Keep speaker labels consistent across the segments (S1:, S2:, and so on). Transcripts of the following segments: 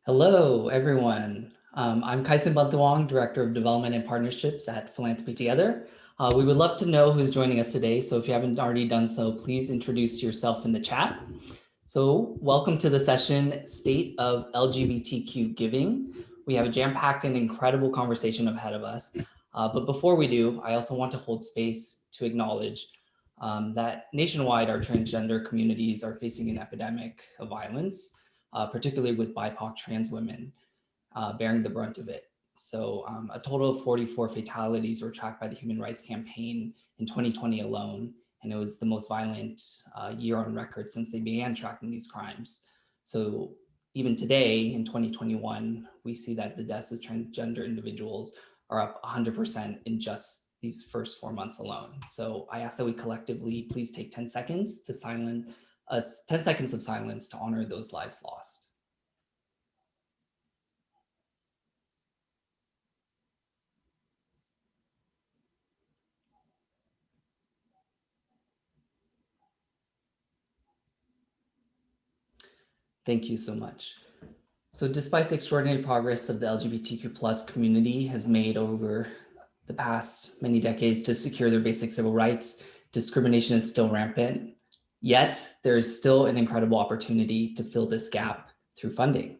S1: Hello, everyone. I'm Kaisen Banthuang, Director of Development and Partnerships at Philanthropy Together. We would love to know who's joining us today, so if you haven't already done so, please introduce yourself in the chat. So welcome to the session, State of LGBTQ Giving. We have a jam-packed and incredible conversation ahead of us. But before we do, I also want to hold space to acknowledge that nationwide, our transgender communities are facing an epidemic of violence, particularly with BIPOC trans women bearing the brunt of it. So a total of 44 fatalities were tracked by the Human Rights Campaign in 2020 alone, and it was the most violent year on record since they began tracking these crimes. So even today in 2021, we see that the deaths of transgender individuals are up 100% in just these first 4 months alone. So I ask that we collectively please take 10 seconds to silence us, 10 seconds of silence to honor those lives lost. Thank you so much. So despite the extraordinary progress of the LGBTQ plus community has made over the past many decades to secure their basic civil rights, discrimination is still rampant. Yet there is still an incredible opportunity to fill this gap through funding.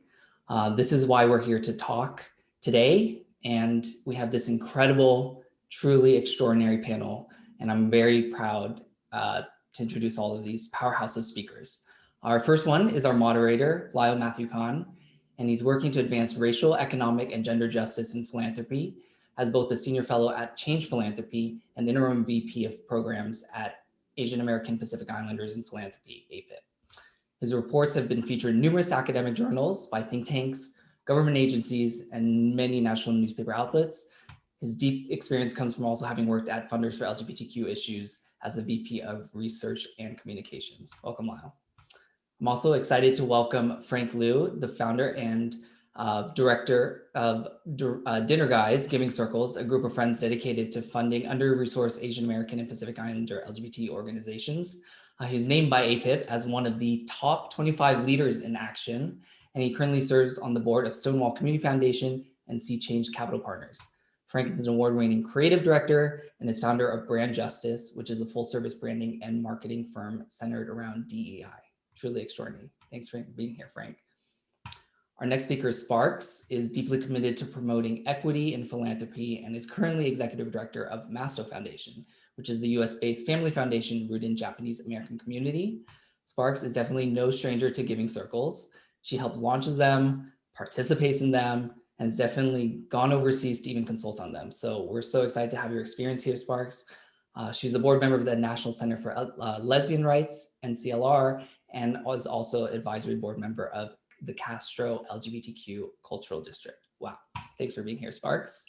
S1: This is why we're here to talk today. And we have this incredible, truly extraordinary panel. And I'm very proud to introduce all of these powerhouse of speakers. Our first one is our moderator, Lyle Matthew Khan, and he's working to advance racial, economic, and gender justice in philanthropy as both a senior fellow at Change Philanthropy and interim VP of programs at Asian American Pacific Islanders in Philanthropy, AAPIP. His reports have been featured in numerous academic journals by think tanks, government agencies, and many national newspaper outlets. His deep experience comes from also having worked at Funders for LGBTQ Issues as the VP of Research and Communications. Welcome, Lyle. I'm also excited to welcome Frank Liu, the founder and director of Dinner Guys Giving Circles, a group of friends dedicated to funding under-resourced Asian American and Pacific Islander LGBT organizations. He's named by AAPIP as one of the top 25 leaders in action, and he currently serves on the board of Stonewall Community Foundation and Sea Change Capital Partners. Frank is an award-winning creative director and is founder of Brand Justice, which is a full-service branding and marketing firm centered around DEI. Truly extraordinary. Thanks for being here, Frank. Our next speaker, Sparks, is deeply committed to promoting equity in philanthropy and is currently executive director of Masto Foundation, which is the US-based family foundation rooted in Japanese American community. Sparks is definitely no stranger to giving circles. She helped launches them, participates in them, and has definitely gone overseas to even consult on them. So we're so excited to have your experience here, Sparks. She's a board member of the National Center for Lesbian Rights, NCLR, and was also advisory board member of the Castro LGBTQ Cultural District. Wow, thanks for being here, Sparks.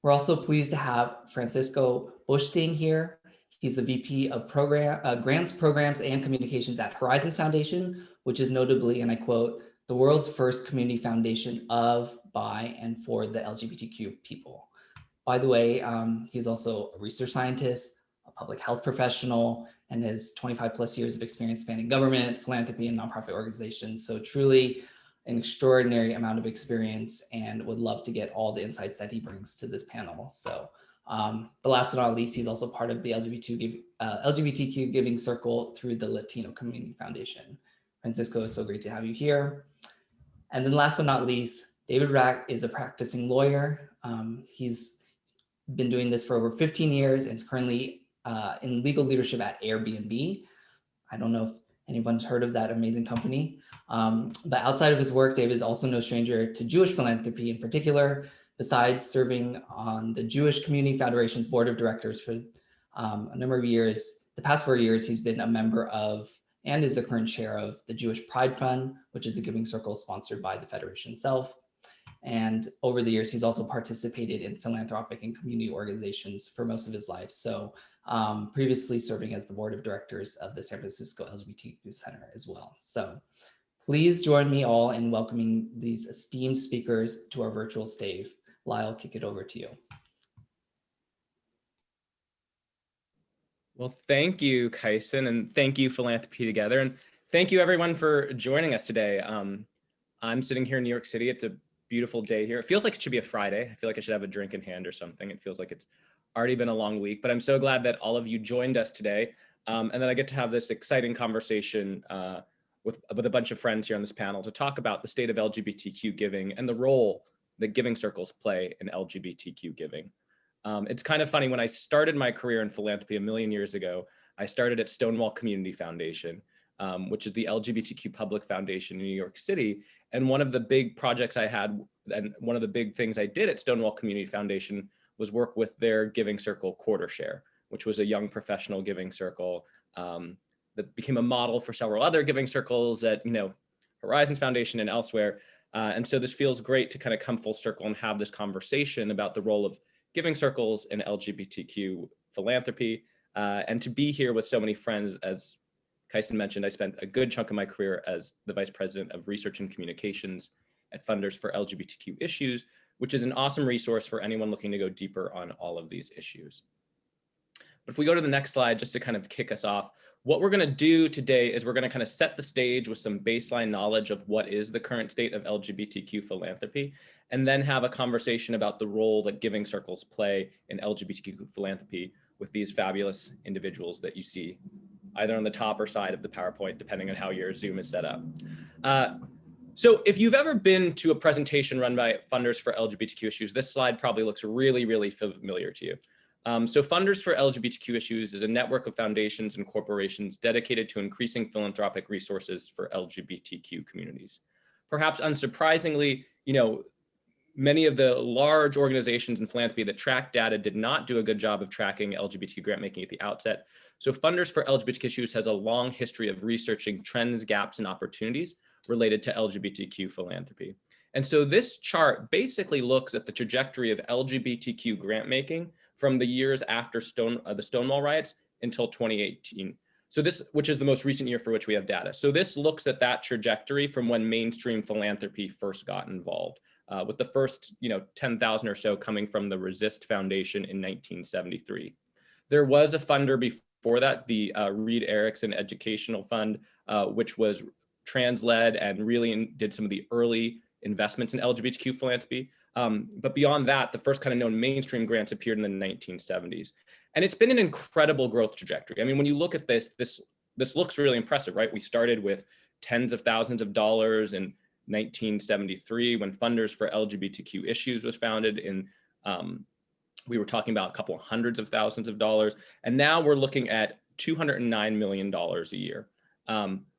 S1: We're also pleased to have Francisco Buchting here. He's the VP of Grants, Programs, and Communications at Horizons Foundation, which is notably, and I quote, the world's first community foundation of, by, and for the LGBTQ people. By the way, he's also a research scientist, a public health professional, and has 25 plus years of experience spanning government, philanthropy, and nonprofit organizations. So truly an extraordinary amount of experience, and would love to get all the insights that he brings to this panel. So the last but not least, he's also part of the LGBTQ Giving Circle through the Latino Community Foundation. Francisco, it's so great to have you here. And then last but not least, David Rack is a practicing lawyer. He's been doing this for over 15 years and is currently in legal leadership at Airbnb. I don't know if anyone's heard of that amazing company. But outside of his work, David is also no stranger to Jewish philanthropy in particular, besides serving on the Jewish Community Federation's board of directors for a number of years. The past 4 years, he's been a member of and is the current chair of the Jewish Pride Fund, which is a giving circle sponsored by the Federation itself. And over the years, he's also participated in philanthropic and community organizations for most of his life. So previously serving as the board of directors of the San Francisco LGBTQ Center as well. So please join me all in welcoming these esteemed speakers to our virtual stage. Lyle, kick it over to you.
S2: Well, thank you, Kaisen, and thank you, Philanthropy Together, and thank you everyone for joining us today. I'm sitting here in New York City. It's a beautiful day here. It feels like it should be a Friday. I feel like I should have a drink in hand or something. It feels like it's already been a long week, but I'm so glad that all of you joined us today, and that I get to have this exciting conversation with a bunch of friends here on this panel to talk about the state of LGBTQ giving and the role that giving circles play in LGBTQ giving. It's kind of funny, when I started my career in philanthropy a million years ago, I started at Stonewall Community Foundation, which is the LGBTQ public foundation in New York City. And one of the big projects I had, and one of the big things I did at Stonewall Community Foundation, was work with their Giving Circle Quarter Share, which was a young professional giving circle that became a model for several other giving circles at, Horizons Foundation and elsewhere. And so this feels great to kind of come full circle and have this conversation about the role of giving circles in LGBTQ philanthropy, and to be here with so many friends. As Kyson mentioned, I spent a good chunk of my career as the Vice President of Research and Communications at Funders for LGBTQ Issues, which is an awesome resource for anyone looking to go deeper on all of these issues. But if we go to the next slide, just to kind of kick us off, what we're going to do today is we're going to kind of set the stage with some baseline knowledge of what is the current state of LGBTQ philanthropy, and then have a conversation about the role that giving circles play in LGBTQ philanthropy with these fabulous individuals that you see either on the top or side of the PowerPoint, depending on how your Zoom is set up. So if you've ever been to a presentation run by Funders for LGBTQ Issues, this slide probably looks really, really familiar to you. So Funders for LGBTQ Issues is a network of foundations and corporations dedicated to increasing philanthropic resources for LGBTQ communities. Perhaps unsurprisingly, many of the large organizations in philanthropy that track data did not do a good job of tracking LGBTQ grant making at the outset. So Funders for LGBTQ Issues has a long history of researching trends, gaps, and opportunities related to LGBTQ philanthropy. And so this chart basically looks at the trajectory of LGBTQ grant making from the years after the Stonewall riots until 2018. So this, which is the most recent year for which we have data. So this looks at that trajectory from when mainstream philanthropy first got involved, with the first 10,000 or so coming from the Resist Foundation in 1973. There was a funder before that, the Reed Erickson Educational Fund, which was trans-led and really did some of the early investments in LGBTQ philanthropy. But beyond that, the first kind of known mainstream grants appeared in the 1970s. And it's been an incredible growth trajectory. I mean, when you look at this looks really impressive, right? We started with tens of thousands of dollars in 1973 when Funders for LGBTQ Issues was founded. We were talking about a couple of hundreds of thousands of dollars. And now we're looking at $209 million a year.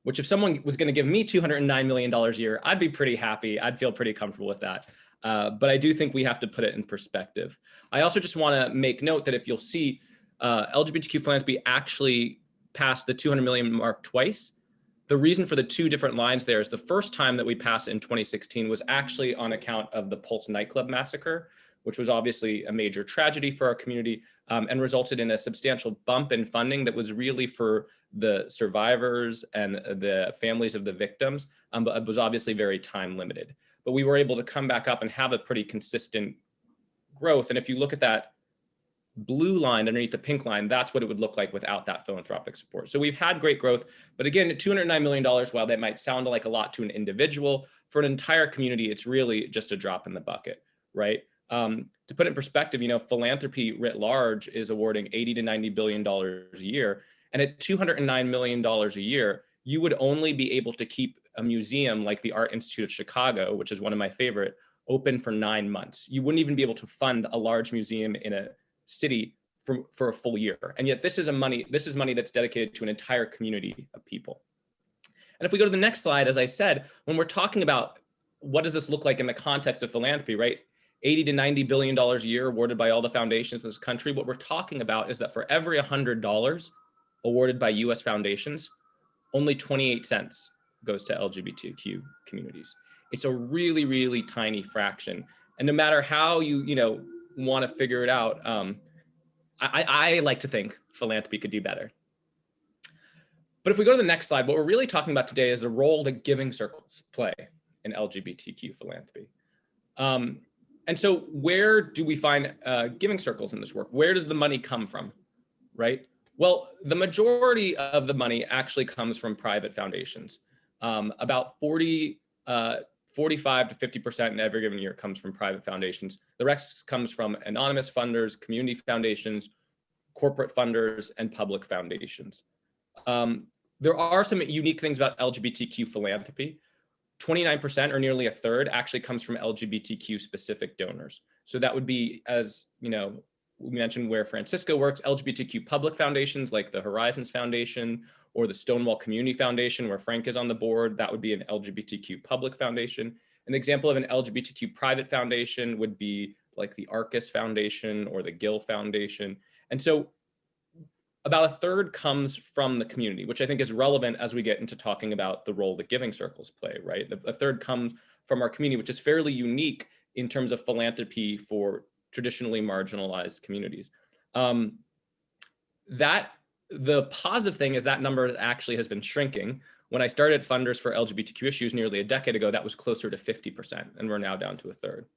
S2: Which if someone was going to give me $209 million a year, I'd be pretty happy. I'd feel pretty comfortable with that. But I do think we have to put it in perspective. I also just want to make note that if you'll see, LGBTQ philanthropy actually passed the 200 million mark twice. The reason for the two different lines there is the first time that we passed in 2016 was actually on account of the Pulse nightclub massacre, which was obviously a major tragedy for our community, and resulted in a substantial bump in funding that was really for the survivors and the families of the victims, but it was obviously very time limited. But we were able to come back up and have a pretty consistent growth. And if you look at that blue line underneath the pink line, that's what it would look like without that philanthropic support. So we've had great growth, but again, $209 million, while that might sound like a lot to an individual, for an entire community, it's really just a drop in the bucket, right? To put it in perspective, philanthropy writ large is awarding $80 to $90 billion a year. And at $209 million a year, you would only be able to keep a museum like the Art Institute of Chicago, which is one of my favorite, open for 9 months. You wouldn't even be able to fund a large museum in a city for a full year. And yet this is money that's dedicated to an entire community of people. And if we go to the next slide, as I said, when we're talking about what does this look like in the context of philanthropy, right? $80 to $90 billion a year awarded by all the foundations in this country. What we're talking about is that for every $100 awarded by US foundations, only 28 cents goes to LGBTQ communities. It's a really, really tiny fraction. And no matter how you want to figure it out, I like to think philanthropy could do better. But if we go to the next slide, what we're really talking about today is the role that giving circles play in LGBTQ philanthropy. And so where do we find giving circles in this work? Where does the money come from, right? Well, the majority of the money actually comes from private foundations. About 40% 45 to 50% in every given year comes from private foundations. The rest comes from anonymous funders, community foundations, corporate funders, and public foundations. There are some unique things about LGBTQ philanthropy. 29%, or nearly a third, actually comes from LGBTQ specific donors. So that would be, as you know, we mentioned where Francisco works, LGBTQ public foundations like the Horizons Foundation or the Stonewall Community Foundation, where Frank is on the board. That would be an LGBTQ public foundation. An example of an LGBTQ private foundation would be like the Arcus Foundation or the Gill Foundation. And so about a third comes from the community, which I think is relevant as we get into talking about the role that giving circles play, right? A third comes from our community, which is fairly unique in terms of philanthropy for traditionally marginalized communities. The positive thing is that number actually has been shrinking. When I started Funders for LGBTQ Issues nearly a decade ago, that was closer to 50%, and we're now down to a third.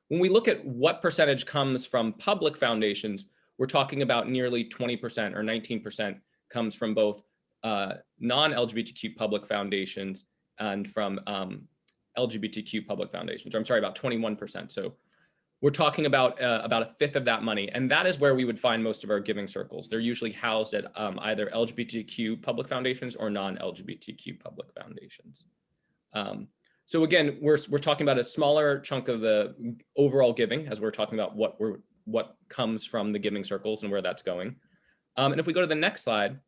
S2: When we look at what percentage comes from public foundations, we're talking about nearly 20% or 19% comes from both non-LGBTQ public foundations and from LGBTQ public foundations, or I'm sorry, about 21%. So we're talking about a fifth of that money. And that is where we would find most of our giving circles. They're usually housed at either LGBTQ public foundations or non-LGBTQ public foundations. So again, we're talking about a smaller chunk of the overall giving as we're talking about what comes from the giving circles and where that's going. And if we go to the next slide,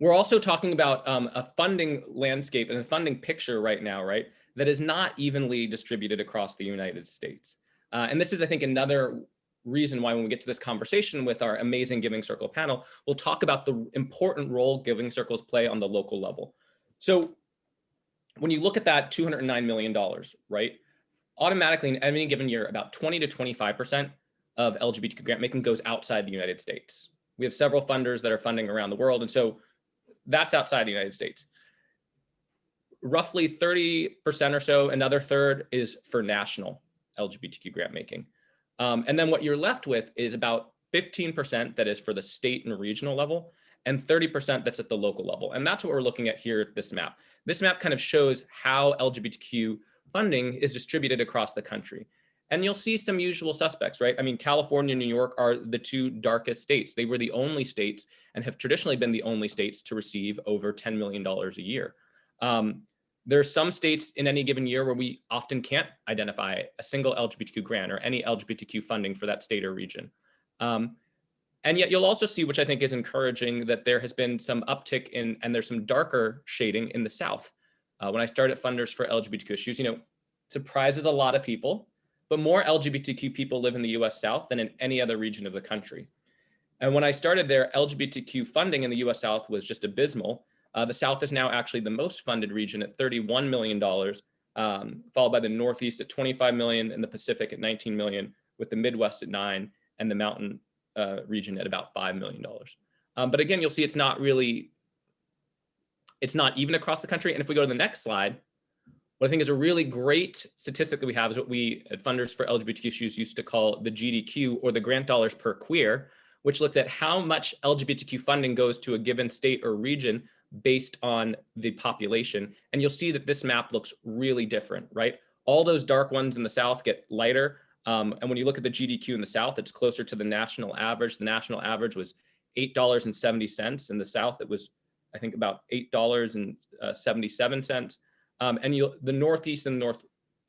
S2: we're also talking about a funding landscape and a funding picture right now, right, that is not evenly distributed across the United States. And this is, I think, another reason why when we get to this conversation with our amazing Giving Circle panel, we'll talk about the important role giving circles play on the local level. So when you look at that $209 million, right, automatically in any given year, about 20 to 25% of LGBTQ grant making goes outside the United States. We have several funders that are funding around the world, and so that's outside the United States. Roughly 30% or so, another third is for national LGBTQ grant making. And then what you're left with is about 15% that is for the state and regional level, and 30% that's at the local level. And that's what we're looking at here at this map. This map kind of shows how LGBTQ funding is distributed across the country. And you'll see some usual suspects, right? I mean, California and New York are the two darkest states. They were the only states and have traditionally been the only states to receive over $10 million a year. There are some states in any given year where we often can't identify a single LGBTQ grant or any LGBTQ funding for that state or region. And yet you'll also see, which I think is encouraging, that there has been some uptick in, and there's some darker shading in the South. When I started Funders for LGBTQ Issues, you know, surprises a lot of people, but more LGBTQ people live in the US South than in any other region of the country. And when I started there, LGBTQ funding in the US South was just abysmal. The South is now actually the most funded region at $31 million, followed by the Northeast at 25 million and the Pacific at 19 million, with the Midwest at 9 and the Mountain region at about $5 million. But again, you'll see it's not even across the country. And if we go to the next slide, what I think is a really great statistic that we have is what we at Funders for LGBTQ Issues used to call the GDQ, or the grant dollars per queer, which looks at how much LGBTQ funding goes to a given state or region based on the population. And you'll see that this map looks really different, right? All those dark ones in the South get lighter. And when you look at the GDQ in the South, it's closer to the national average. The national average was $8.70. In the South, it was, I think, about $8.77. And the Northeast and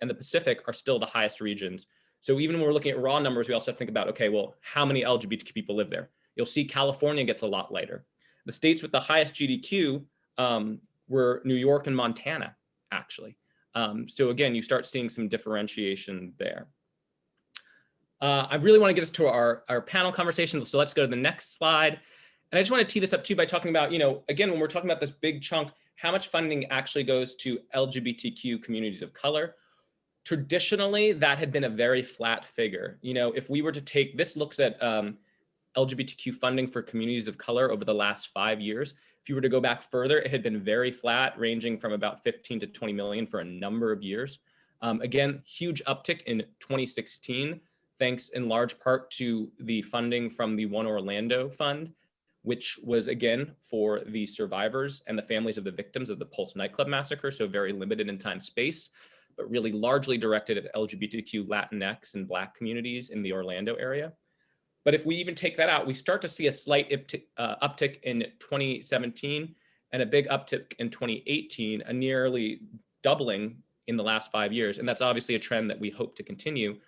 S2: the Pacific are still the highest regions. So even when we're looking at raw numbers, we also have to think about, okay, well, how many LGBTQ people live there? You'll see California gets a lot lighter. The states with the highest GDQ were New York and Montana, actually. So again, you start seeing some differentiation there. I really want to get us to our panel conversation. So let's go to the next slide. And I just want to tee this up too by talking about, you know, again, when we're talking about this big chunk, how much funding actually goes to LGBTQ communities of color. Traditionally, that had been a very flat figure. You know, if we were to take, this looks at LGBTQ funding for communities of color over the last 5 years. If you were to go back further, it had been very flat, ranging from about 15 to 20 million for a number of years. Again, huge uptick in 2016, thanks in large part to the funding from the One Orlando Fund, which was again for the survivors and the families of the victims of the Pulse nightclub massacre. So very limited in time space, but really largely directed at LGBTQ, Latinx, and Black communities in the Orlando area. But if we even take that out, we start to see a slight uptick in 2017 and a big uptick in 2018, a nearly doubling in the last 5 years. And that's obviously a trend that we hope to continue,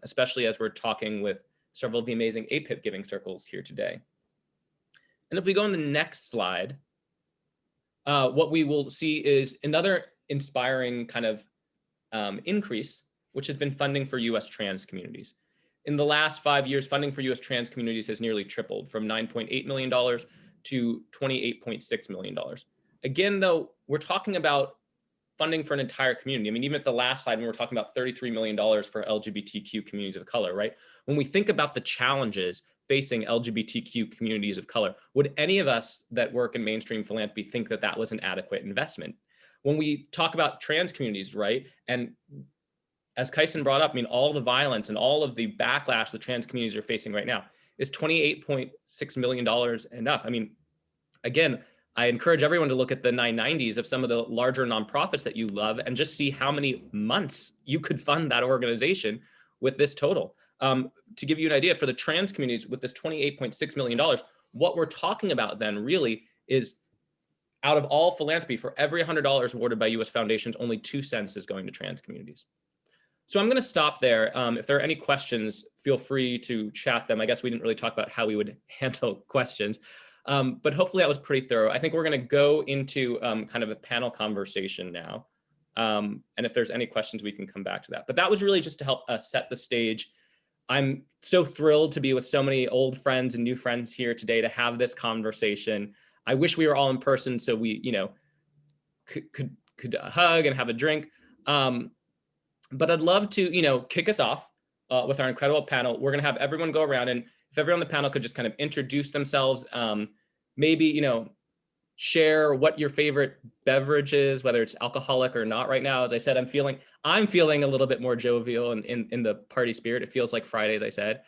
S2: especially as we're talking with several of the amazing AAPIP giving circles here today. And if we go on the next slide, what we will see is another inspiring kind of increase, which has been funding for US trans communities. In the last 5 years, funding for US trans communities has nearly tripled from $9.8 million to $28.6 million. Again, though, we're talking about funding for an entire community. I mean, even at the last slide, when we're talking about $33 million for LGBTQ communities of color, right? When we think about the challenges facing LGBTQ communities of color, would any of us that work in mainstream philanthropy think that that was an adequate investment? When we talk about trans communities, right? And as Kyson brought up, I mean, all the violence and all of the backlash the trans communities are facing right now, is $28.6 million enough? I mean, again, I encourage everyone to look at the 990s of some of the larger nonprofits that you love and just see how many months you could fund that organization with this total. To give you an idea, for the trans communities with this $28.6 million, what we're talking about then really is, out of all philanthropy, for every $100 awarded by US foundations, only 2 cents is going to trans communities. So I'm going to stop there. If there are any questions, feel free to chat them. I guess we didn't really talk about how we would handle questions, but hopefully that was pretty thorough. I think we're going to go into kind of a panel conversation now. And if there's any questions, we can come back to that. But that was really just to help us set the stage. I'm so thrilled to be with so many old friends and new friends here today to have this conversation. I wish we were all in person so we, could hug and have a drink. But I'd love to, kick us off with our incredible panel. We're going to have everyone go around, and if everyone on the panel could just kind of introduce themselves, maybe, share what your favorite beverage is, whether it's alcoholic or not right now. As I said, I'm feeling a little bit more jovial and in the party spirit. It feels like Friday, as I said.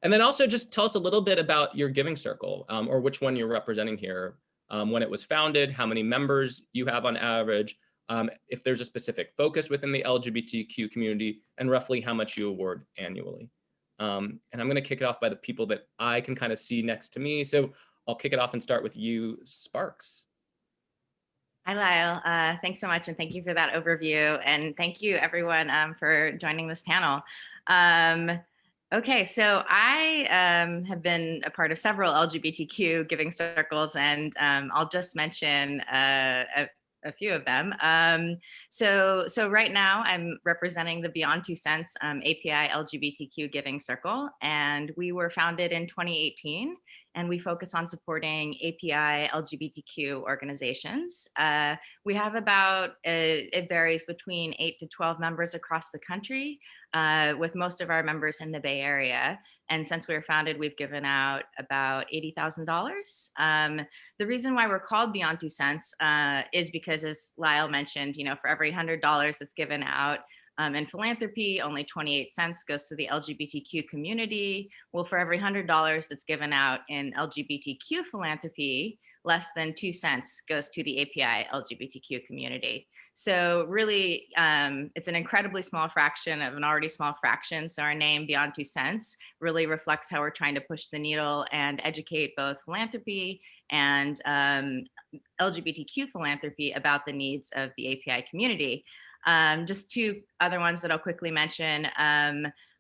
S2: And then also just tell us a little bit about your giving circle, or which one you're representing here, when it was founded, how many members you have on average, if there's a specific focus within the LGBTQ community, and roughly how much you award annually. And I'm going to kick it off by the people that I can kind of see next to me. So I'll kick it off and start with you, Sparks.
S3: Hi, Lyle. Thanks so much. And thank you for that overview. And thank you, everyone, for joining this panel. Okay, so I have been a part of several LGBTQ giving circles, and I'll just mention a few of them. So right now I'm representing the Beyond 2 Cents API LGBTQ Giving Circle, and we were founded in 2018, and we focus on supporting API LGBTQ organizations. We have about, it varies between 8 to 12 members across the country, with most of our members in the Bay Area. And since we were founded, we've given out about $80,000. The reason why we're called Beyond 2 Cents is because, as Lyle mentioned, for every $100 that's given out in philanthropy, only 28 cents goes to the LGBTQ community. Well, for every $100 that's given out in LGBTQ philanthropy, less than 2 cents goes to the API LGBTQ community. So really, it's an incredibly small fraction of an already small fraction. So our name, Beyond 2 Cents, really reflects how we're trying to push the needle and educate both philanthropy and LGBTQ philanthropy about the needs of the API community. Just 2 other ones that I'll quickly mention.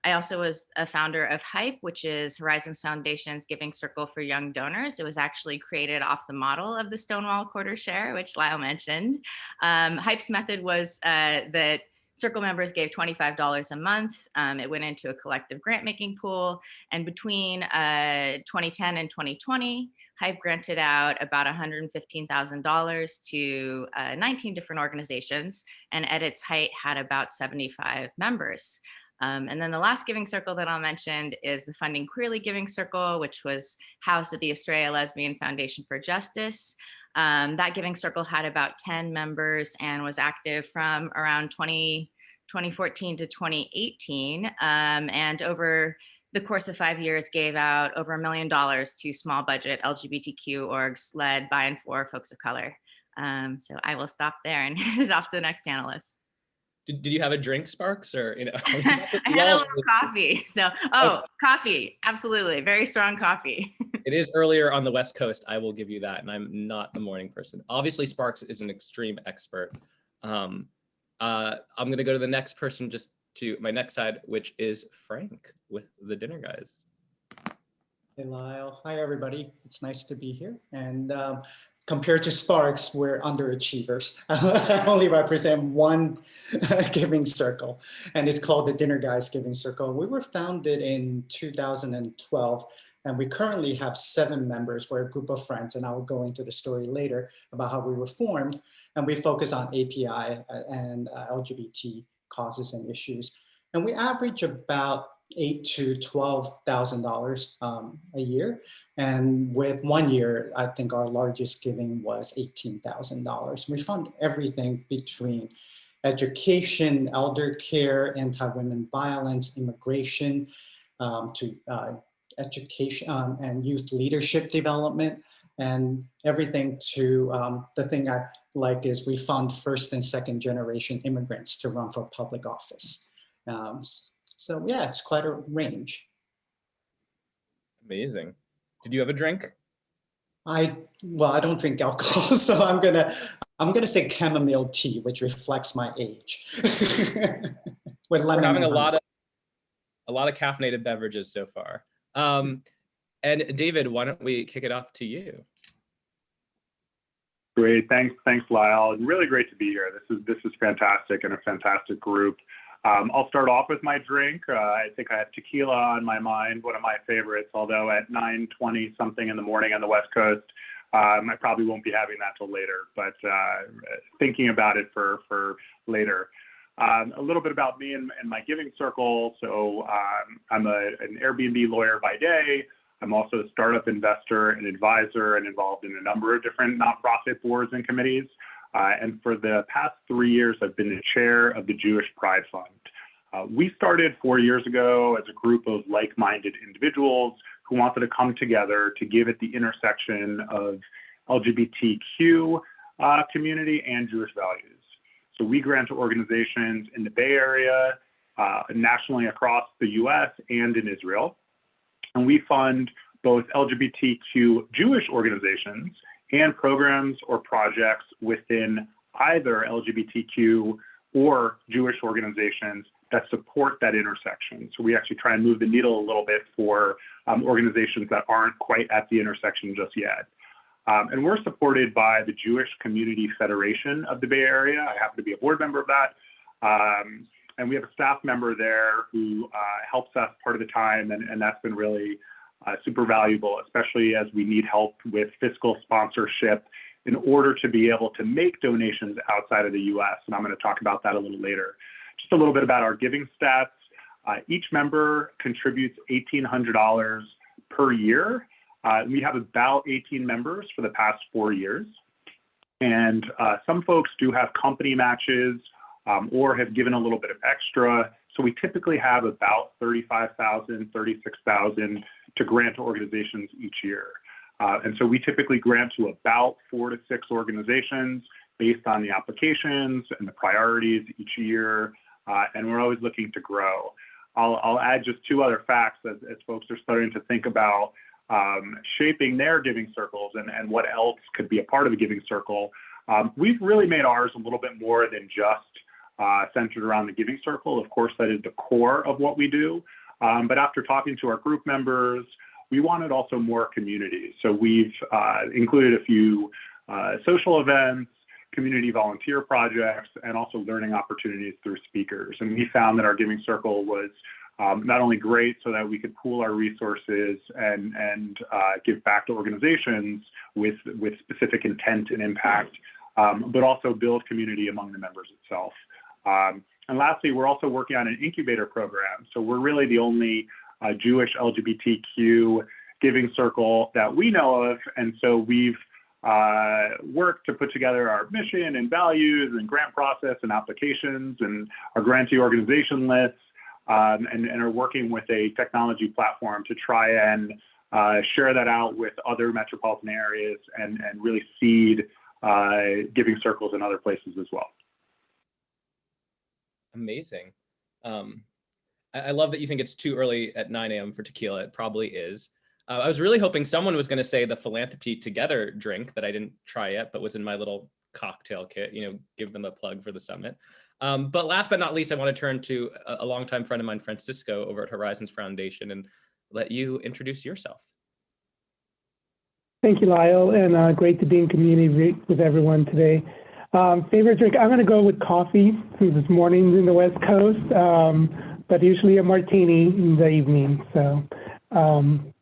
S3: I also was a founder of HYPE, which is Horizons Foundation's Giving Circle for Young Donors. It was actually created off the model of the Stonewall Quarter Share, which Lyle mentioned. HYPE's method was that Circle members gave $25 a month. It went into a collective grant making pool. And between 2010 and 2020, HYPE granted out about $115,000 to 19 different organizations, and at its height had about 75 members. And then the last giving circle that I'll mention is the Funding Queerly Giving Circle, which was housed at the Estrella Lesbian Foundation for Justice. That giving circle had about 10 members and was active from around 2014 to 2018. And over the course of 5 years, gave out over $1 million to small budget LGBTQ orgs led by and for folks of color. So I will stop there and hand it off to the next panelist.
S2: Did you have a drink, Sparks, or
S3: I had a little coffee. So, coffee, absolutely, very strong coffee.
S2: It is earlier on the West Coast. I will give you that, and I'm not the morning person. Obviously, Sparks is an extreme expert. I'm going to go to the next person, just to my next side, which is Frank with the Dinner Guys.
S4: Hey, Lyle. Hi, everybody. It's nice to be here. And compared to Sparks, we're underachievers. I only represent one giving circle, and it's called the Dinner Guys Giving Circle. We were founded in 2012, and we currently have 7 members. We're a group of friends, and I'll go into the story later about how we were formed. And we focus on API and LGBT causes and issues. And we average about $8,000 to $12,000 a year. And with 1 year, I think our largest giving was $18,000. We fund everything between education, elder care, anti-women violence, immigration, to education and youth leadership development, and everything to the thing I like is we fund first and second generation immigrants to run for public office. So yeah, it's quite a range.
S2: Amazing. Did you have a drink?
S4: Well, I don't drink alcohol, so I'm gonna say chamomile tea, which reflects my age. With lemon.
S2: We're having a lot of caffeinated beverages so far. And David, why don't we kick it off to you?
S5: Great, thanks, Lyle. Really great to be here. This is fantastic and a fantastic group. I'll start off with my drink. I think I have tequila on my mind, one of my favorites, although at 9:20 something in the morning on the West Coast, I probably won't be having that till later, but thinking about it for later. A little bit about me and my giving circle. So I'm an Airbnb lawyer by day. I'm also a startup investor and advisor and involved in a number of different nonprofit boards and committees. And for the past 3 years, I've been the chair of the Jewish Pride Fund. We started 4 years ago as a group of like-minded individuals who wanted to come together to give at the intersection of LGBTQ community and Jewish values. So we grant to organizations in the Bay Area, nationally across the US and in Israel. And we fund both LGBTQ Jewish organizations and programs or projects within either LGBTQ or Jewish organizations that support that intersection. So we actually try and move the needle a little bit for organizations that aren't quite at the intersection just yet. And we're supported by the Jewish Community Federation of the Bay Area. I happen to be a board member of that. And we have a staff member there who helps us part of the time, and that's been really super valuable, especially as we need help with fiscal sponsorship in order to be able to make donations outside of the US. And I'm going to talk about that a little later. Just a little bit about our giving stats. Each member contributes $1,800 per year. We have about 18 members for the past 4 years. And some folks do have company matches or have given a little bit of extra. So we typically have about $35,000, $36,000 to grant to organizations each year. And so we typically grant to about 4 to 6 organizations based on the applications and the priorities each year. And we're always looking to grow. I'll add just 2 other facts as folks are starting to think about shaping their giving circles and what else could be a part of a giving circle. We've really made ours a little bit more than just centered around the giving circle. Of course, that is the core of what we do. But after talking to our group members, we wanted also more community. So we've included a few social events, community volunteer projects, and also learning opportunities through speakers. And we found that our giving circle was not only great so that we could pool our resources and give back to organizations with specific intent and impact, but also build community among the members itself. And lastly, we're also working on an incubator program. So we're really the only Jewish LGBTQ giving circle that we know of. And so we've worked to put together our mission and values and grant process and applications and our grantee organization lists and are working with a technology platform to try and share that out with other metropolitan areas and really seed giving circles in other places as well.
S2: Amazing. I love that you think it's too early at 9 a.m. for tequila. It probably is. I was really hoping someone was going to say the Philanthropy Together drink that I didn't try yet, but was in my little cocktail kit, give them a plug for the summit. But last but not least, I want to turn to a longtime friend of mine, Francisco, over at Horizons Foundation, and let you introduce yourself.
S6: Thank you, Lyle, and great to be in community with everyone today. Favorite drink, I'm going to go with coffee since it's mornings in the West Coast, but usually a martini in the evening. So I'm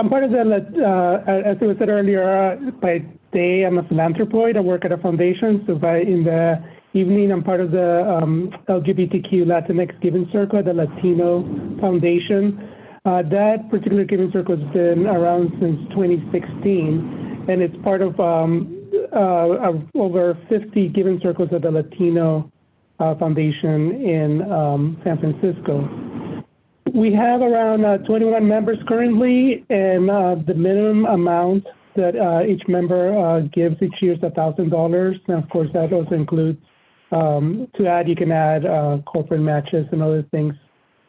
S6: part of the, as it was said earlier, by day I'm a philanthropoid. I work at a foundation. So in the evening, I'm part of the LGBTQ Latinx Giving Circle at the Latino Foundation. That particular giving circle has been around since 2016, and it's part of over 50 giving circles at the Latino Foundation in San Francisco. We have around 21 members currently, and the minimum amount that each member gives each year is $1,000. And of course, that also includes, to add, you can add corporate matches and other things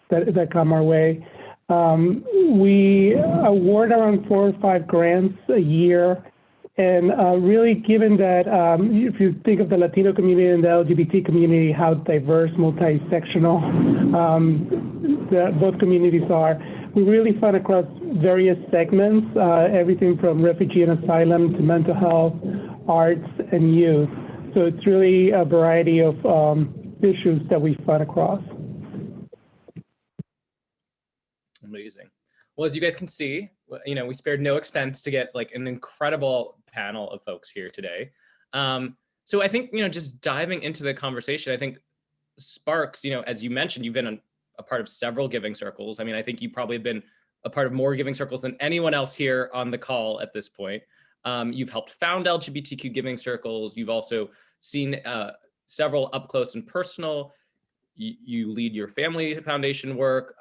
S6: that come our way. We award around 4 or 5 grants a year. And really, given that if you think of the Latino community and the LGBT community, how diverse, multi-sectional both communities are, we really fund across various segments, everything from refugee and asylum to mental health, arts, and youth. So it's really a variety of issues that we fund across.
S2: Amazing. Well, as you guys can see, we spared no expense to get like an incredible panel of folks here today. So I think, just diving into the conversation, I think Sparks, as you mentioned, you've been a part of several giving circles. I mean, I think you probably have been a part of more giving circles than anyone else here on the call at this point. You've helped found LGBTQ giving circles. You've also seen several up close and personal. You lead your family foundation work.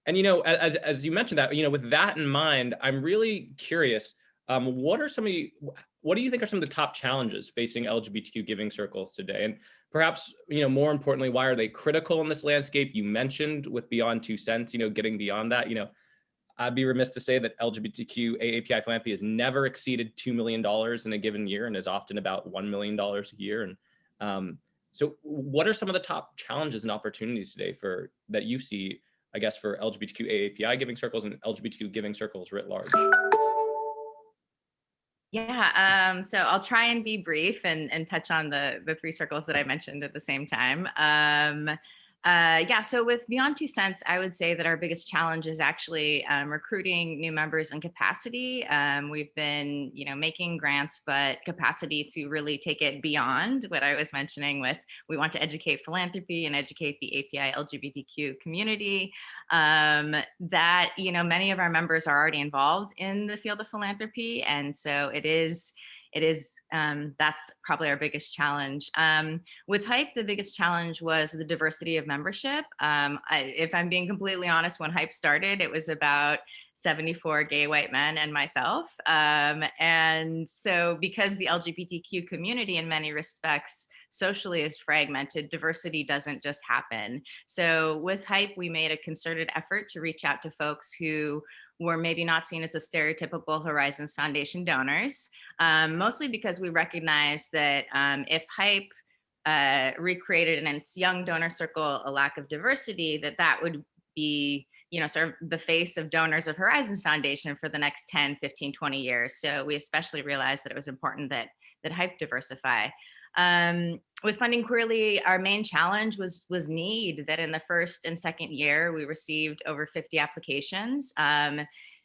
S2: And, as you mentioned that, with that in mind, I'm really curious, what do you think are some of the top challenges facing LGBTQ giving circles today? And perhaps, more importantly, why are they critical in this landscape? You mentioned with Beyond 2 Cents, getting beyond that, I'd be remiss to say that LGBTQ AAPI philanthropy has never exceeded $2 million in a given year and is often about $1 million a year. And so what are some of the top challenges and opportunities today that you see, I guess, for LGBTQ AAPI giving circles and LGBTQ giving circles writ large?
S3: Yeah, so I'll try and be brief and touch on the 3 circles that I mentioned at the same time. So with Beyond 2 Cents, I would say that our biggest challenge is actually recruiting new members and capacity. We've been, making grants, but capacity to really take it beyond what I was mentioning with, we want to educate philanthropy and educate the API LGBTQ community. That, many of our members are already involved in the field of philanthropy. And so it is that's probably our biggest challenge. With HYPE, the biggest challenge was the diversity of membership. If I'm being completely honest, when HYPE started, it was about 74 gay white men and myself. And so because the LGBTQ community in many respects socially is fragmented, diversity doesn't just happen. So with HYPE, we made a concerted effort to reach out to folks who were maybe not seen as a stereotypical Horizons Foundation donors, mostly because we recognize that if HYPE recreated in its young donor circle a lack of diversity, that would be sort of the face of donors of Horizons Foundation for the next 10, 15, 20 years. So we especially realized that it was important that HYPE diversify. With Funding Queerly, our main challenge was need, that in the first and second year, we received over 50 applications.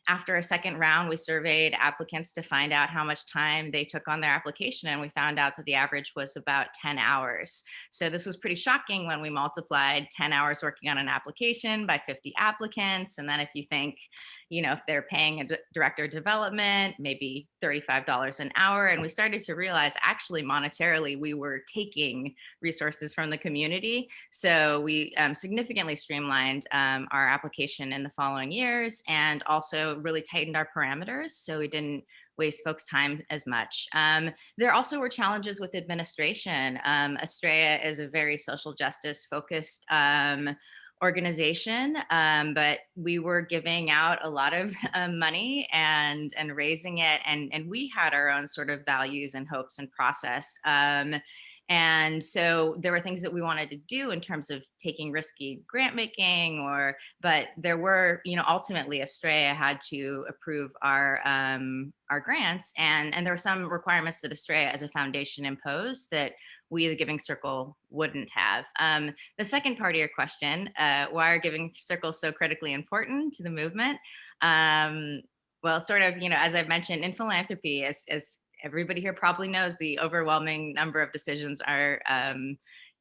S3: After a second round, we surveyed applicants to find out how much time they took on their application, and we found out that the average was about 10 hours. So this was pretty shocking when we multiplied 10 hours working on an application by 50 applicants. And then if you think, if they're paying a director of development, maybe $35 an hour. And we started to realize actually monetarily, we were taking resources from the community. So we significantly streamlined our application in the following years and also really tightened our parameters. So we didn't waste folks' time as much. There also were challenges with administration. Estrella is a very social justice focused organization, but we were giving out a lot of money and raising it, and we had our own sort of values and hopes and process. And so there were things that we wanted to do in terms of taking risky grant making, but there were, ultimately Estrella had to approve our grants, and there were some requirements that Estrella as a foundation imposed that we, the Giving Circle, wouldn't have. The second part of your question, why are Giving Circles so critically important to the movement? Well, sort of, as I've mentioned in philanthropy, as everybody here probably knows, the overwhelming number of decisions are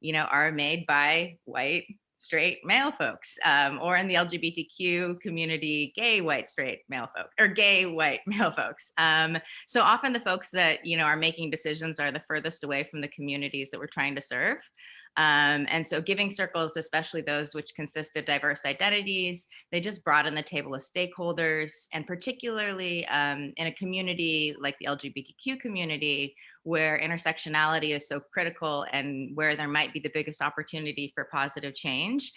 S3: made by white, straight male folks, or in the LGBTQ community, gay, white, straight male folks, or gay, white, male folks. So often the folks that, are making decisions are the furthest away from the communities that we're trying to serve. And so Giving Circles, especially those which consist of diverse identities, they just broaden the table of stakeholders, and particularly in a community like the LGBTQ community, where intersectionality is so critical and where there might be the biggest opportunity for positive change,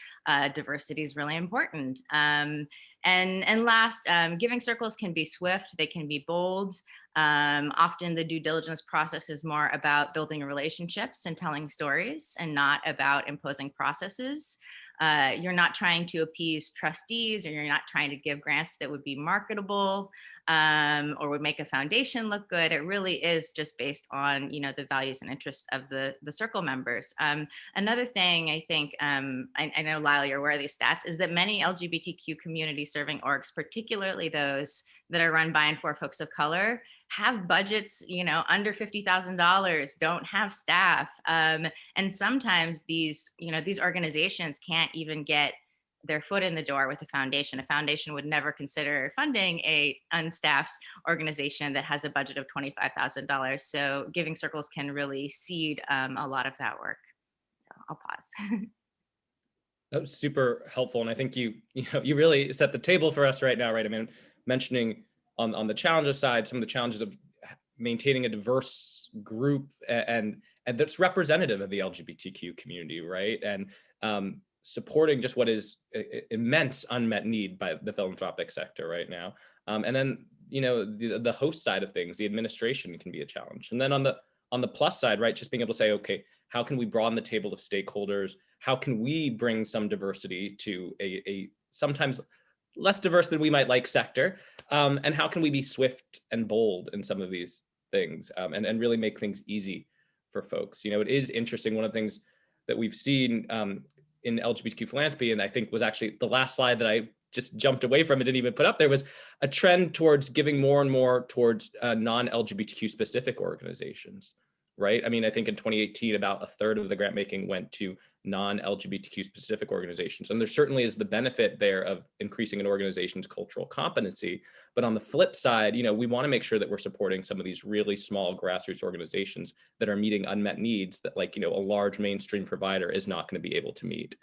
S3: diversity is really important. And last, Giving Circles can be swift, they can be bold. Often the due diligence process is more about building relationships and telling stories and not about imposing processes. You're not trying to appease trustees, or you're not trying to give grants that would be marketable or would make a foundation look good. It really is just based on, the values and interests of the circle members. Another thing I think, I know Lyle, you're aware of these stats, is that many LGBTQ community serving orgs, particularly those that are run by and for folks of color, have budgets, under $50,000, don't have staff. And sometimes these organizations can't even get their foot in the door with a foundation. A foundation would never consider funding a unstaffed organization that has a budget of $25,000. So Giving Circles can really seed a lot of that work. So I'll pause.
S2: That was super helpful, and I think you really set the table for us right now, right? I mean, mentioning on the challenges side, some of the challenges of maintaining a diverse group and that's representative of the LGBTQ community, right? And supporting just what is immense unmet need by the philanthropic sector right now. And then, the host side of things, the administration can be a challenge. And then on the plus side, right, just being able to say, okay, how can we broaden the table of stakeholders? How can we bring some diversity to a sometimes less diverse than we might like sector? And how can we be swift and bold in some of these things and really make things easy for folks? It is interesting. One of the things that we've seen in LGBTQ philanthropy, and I think was actually the last slide that I just jumped away from and didn't even put up there, was a trend towards giving more and more towards non-LGBTQ specific organizations, right? I mean, I think in 2018, about a third of the grant making went to non-LGBTQ specific organizations. And there certainly is the benefit there of increasing an organization's cultural competency. But on the flip side, we want to make sure that we're supporting some of these really small grassroots organizations that are meeting unmet needs that, like, a large mainstream provider is not going to be able to meet.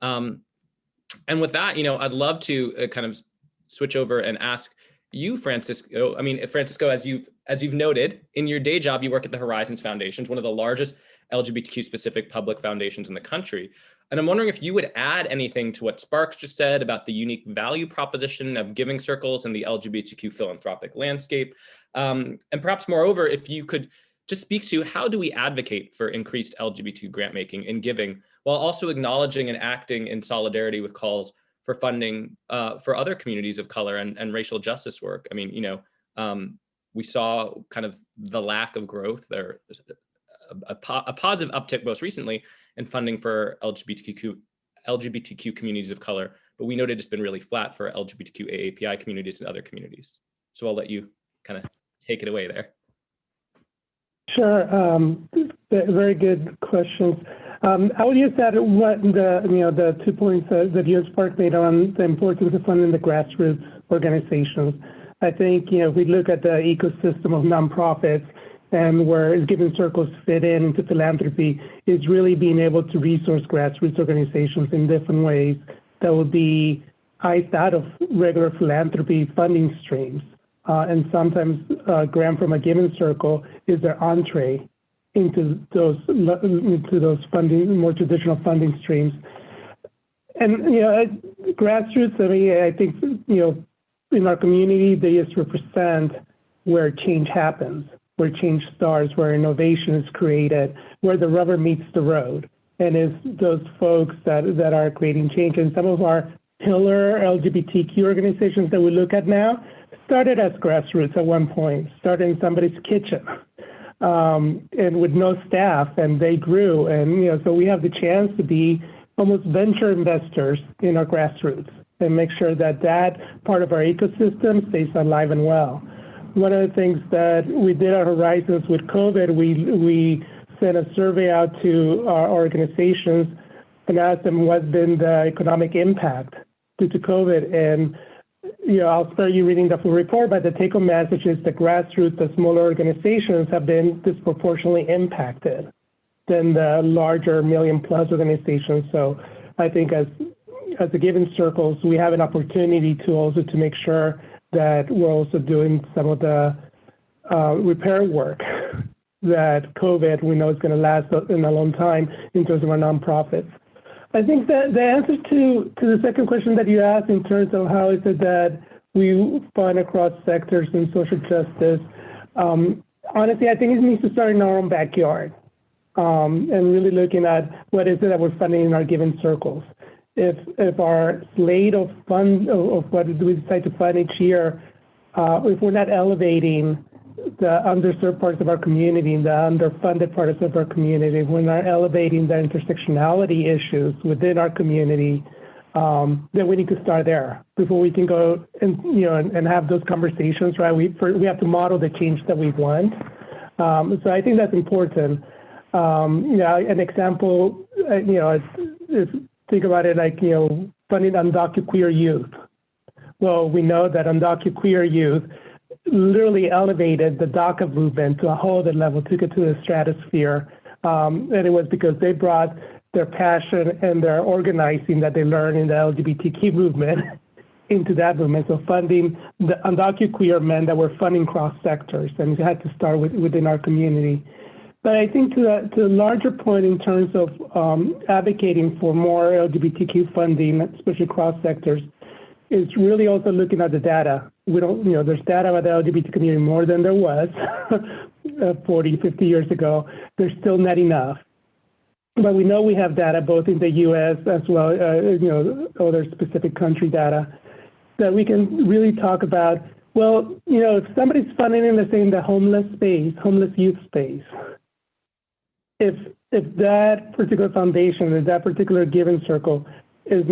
S2: And with that, I'd love to kind of switch over and ask you, Francisco. I mean, Francisco, as you've noted, in your day job, you work at the Horizons Foundation, one of the largest LGBTQ specific public foundations in the country. And I'm wondering if you would add anything to what Sparks just said about the unique value proposition of Giving Circles and the LGBTQ philanthropic landscape. And perhaps moreover, if you could just speak to how do we advocate for increased LGBT grant making and giving, while also acknowledging and acting in solidarity with calls for funding for other communities of color and racial justice work. I mean, we saw kind of the lack of growth there, a positive uptick most recently in funding for LGBTQ communities of color, but we noted it's been really flat for LGBTQ AAPI communities and other communities. So I'll let you kind of take it away there.
S6: Sure, very good questions. I would use that what the 2 points that you, Spark, made on the importance of funding the grassroots organizations. I think, if we look at the ecosystem of nonprofits and where Giving Circles fit into philanthropy, is really being able to resource grassroots organizations in different ways that will be iced out of regular philanthropy funding streams. And sometimes grant from a Giving Circle is their entree into those funding, more traditional funding streams. And grassroots, I think in our community, they just represent where change happens, where change starts, where innovation is created, where the rubber meets the road. And it's those folks that are creating change. And some of our pillar LGBTQ organizations that we look at now started as grassroots at one point, started in somebody's kitchen, and with no staff, and they grew. And so we have the chance to be almost venture investors in our grassroots and make sure that that part of our ecosystem stays alive and well. One of the things that we did at Horizons with COVID, we sent a survey out to our organizations and asked them what's been the economic impact due to COVID. And I'll spare you reading the full report, but the take-home message is the grassroots, the smaller organizations have been disproportionately impacted than the larger million-plus organizations. So I think as the Giving Circles, we have an opportunity to also to make sure that we're also doing some of the repair work that COVID we know is going to last in a long time in terms of our nonprofits. I think that the answer to the second question that you asked in terms of how is it that we fund across sectors in social justice, honestly, I think it needs to start in our own backyard, and really looking at what is it that we're funding in our Giving Circles. If our slate of fund of what we decide to fund each year, if we're not elevating the underserved parts of our community, the underfunded parts of our community, if we're not elevating the intersectionality issues within our community, then we need to start there before we can go and have those conversations, right? We have to model the change that we want. So I think that's important. An example, is think about it like, funding undocumented queer youth. Well, we know that undocumented queer youth literally elevated the DACA movement to a whole other level, took it to the stratosphere. And it was because they brought their passion and their organizing that they learned in the LGBTQ movement into that movement. So funding the undocumented queer men that were funding cross sectors, and it had to start within our community. But I think to a larger point in terms of advocating for more LGBTQ funding, especially cross sectors, is really also looking at the data. We don't, there's data about the LGBT community more than there was 40, 50 years ago. There's still not enough. But we know we have data both in the US as well, other specific country data that we can really talk about. Well, if somebody's funding in the homeless space, homeless youth space, if that particular foundation, if that particular Giving Circle does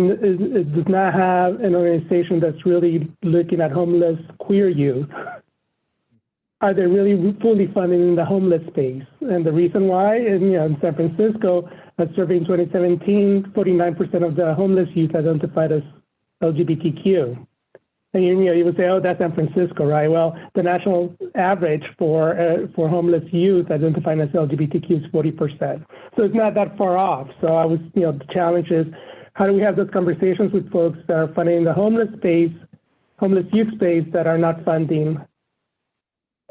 S6: not have an organization that's really looking at homeless queer youth, are they really fully funding in the homeless space? And the reason why is, in San Francisco, a survey in 2017, 49% of the homeless youth identified as LGBTQ. And you would say, oh, that's San Francisco, right? Well, the national average for homeless youth identifying as LGBTQ is 40%. So it's not that far off. So the challenge is, how do we have those conversations with folks that are funding in the homeless youth space that are not funding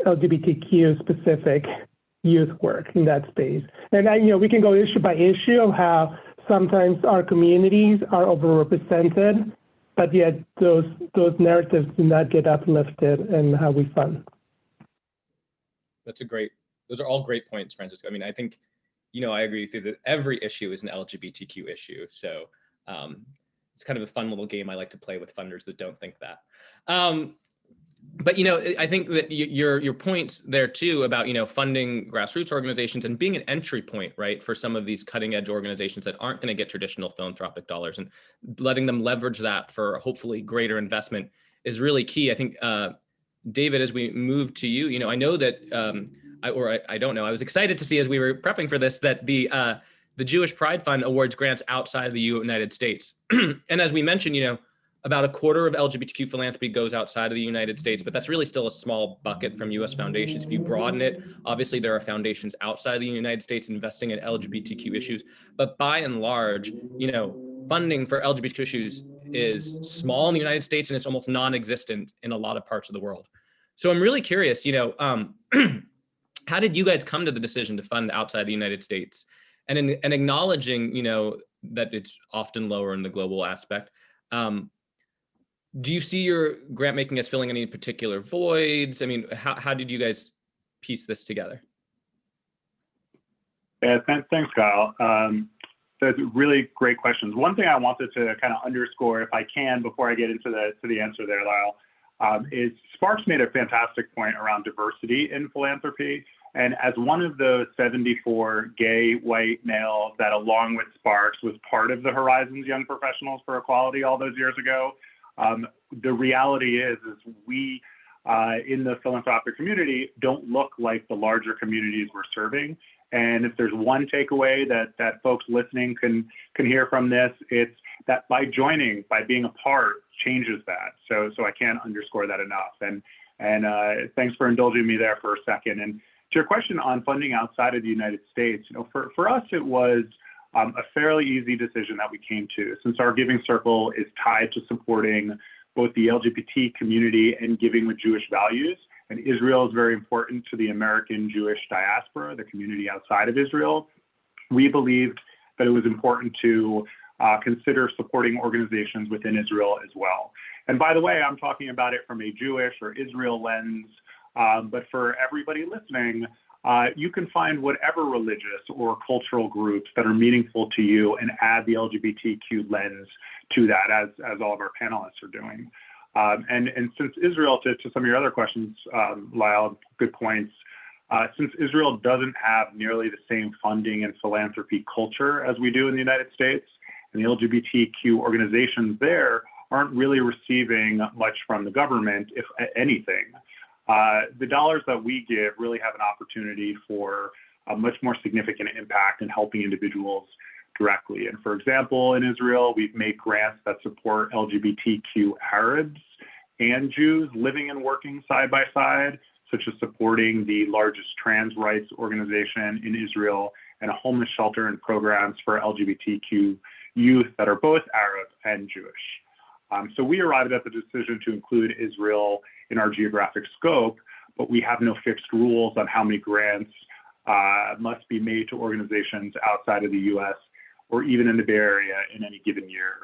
S6: LGBTQ specific youth work in that space? And we can go issue by issue of how sometimes our communities are overrepresented, but yet those narratives do not get uplifted in how we fund.
S2: Those are all great points, Francisco. I mean, I think, I agree with you that every issue is an LGBTQ issue. So it's kind of a fun little game I like to play with funders that don't think that. But I think that your points there too about funding grassroots organizations and being an entry point, right, for some of these cutting edge organizations that aren't going to get traditional philanthropic dollars, and letting them leverage that for hopefully greater investment is really key. I think David, as we move to you, I know that I don't know. I was excited to see as we were prepping for this that the Jewish Pride Fund awards grants outside of the United States, and as we mentioned, about a quarter of LGBTQ philanthropy goes outside of the United States, but that's really still a small bucket from US foundations. If you broaden it, obviously there are foundations outside of the United States investing in LGBTQ issues, but by and large, funding for LGBTQ issues is small in the United States and it's almost non-existent in a lot of parts of the world. So I'm really curious, how did you guys come to the decision to fund outside the United States? And acknowledging, that it's often lower in the global aspect, do you see your grant making as filling any particular voids? I mean, how did you guys piece this together?
S5: Yeah, thanks, Kyle. Those are really great questions. One thing I wanted to kind of underscore, if I can, before I get into the answer there, Lyle, is Sparks made a fantastic point around diversity in philanthropy. And as one of those 74 gay white males that, along with Sparks, was part of the Horizons Young Professionals for Equality all those years ago, the reality is we in the philanthropic community don't look like the larger communities we're serving. And if there's one takeaway that folks listening can hear from this, it's that by being a part, changes that. So I can't underscore that enough. And thanks for indulging me there for a second. And to your question on funding outside of the United States, for us, it was a fairly easy decision that we came to, since our giving circle is tied to supporting both the LGBT community and giving with Jewish values. And Israel is very important to the American Jewish diaspora, the community outside of Israel. We believed that it was important to consider supporting organizations within Israel as well. And by the way, I'm talking about it from a Jewish or Israel lens, but for everybody listening, you can find whatever religious or cultural groups that are meaningful to you and add the LGBTQ lens to that, as all of our panelists are doing. And since Israel, to some of your other questions, Lyle, good points, since Israel doesn't have nearly the same funding and philanthropy culture as we do in the United States, and the LGBTQ organizations there aren't really receiving much from the government, if anything. The dollars that we give really have an opportunity for a much more significant impact in helping individuals directly. And for example, in Israel, we've made grants that support LGBTQ Arabs and Jews living and working side by side, such as supporting the largest trans rights organization in Israel and a homeless shelter and programs for LGBTQ youth that are both Arab and Jewish. So we arrived at the decision to include Israel in our geographic scope, but we have no fixed rules on how many grants must be made to organizations outside of the US or even in the Bay Area in any given year.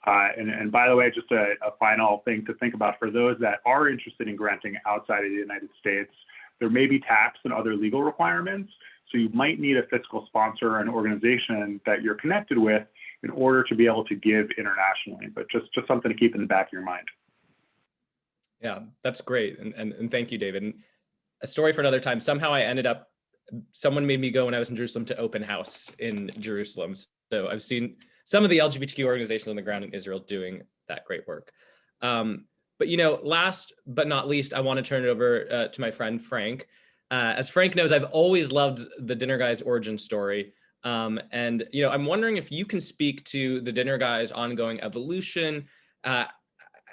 S5: And by the way, just a final thing to think about for those that are interested in granting outside of the United States, there may be tax and other legal requirements. So you might need a fiscal sponsor or an organization that you're connected with in order to be able to give internationally, but just something to keep in the back of your mind.
S2: Yeah, that's great. And thank you, David. And a story for another time. Somehow I ended up, someone made me go when I was in Jerusalem to open house in Jerusalem. So I've seen some of the LGBTQ organizations on the ground in Israel doing that great work. But last but not least, I want to turn it over to my friend, Frank. As Frank knows, I've always loved the Dinner Guys origin story. And I'm wondering if you can speak to the Dinner Guys' ongoing evolution,